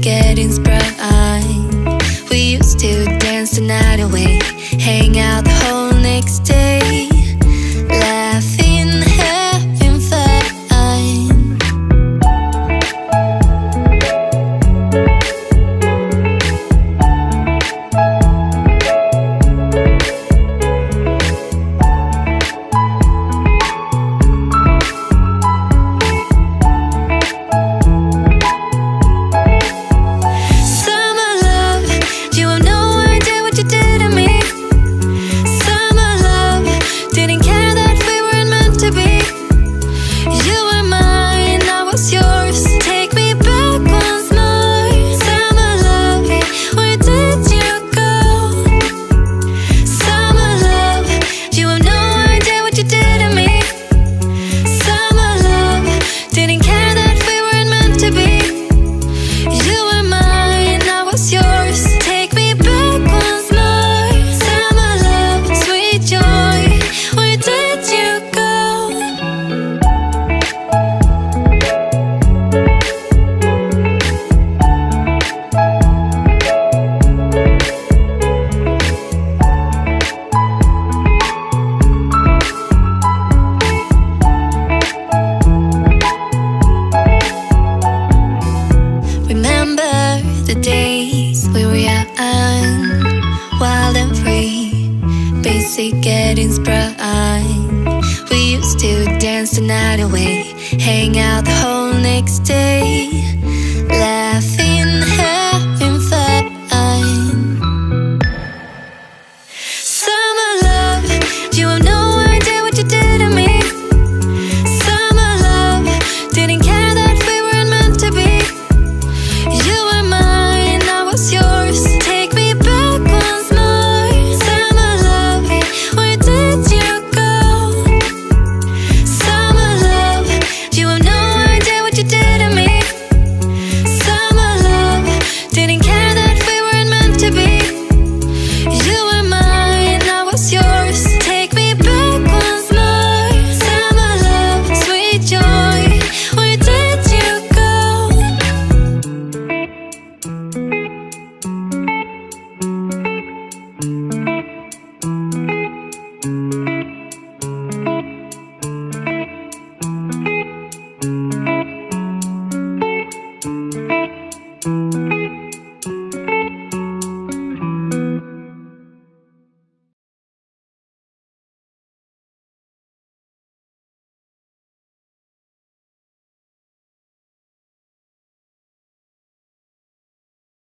getting sprung. We used to dance the night away, hang out the whole next day, laughing, having fun. The days we were young, wild and free, basic getting sprung. We used to dance the night away, hang out the whole next day.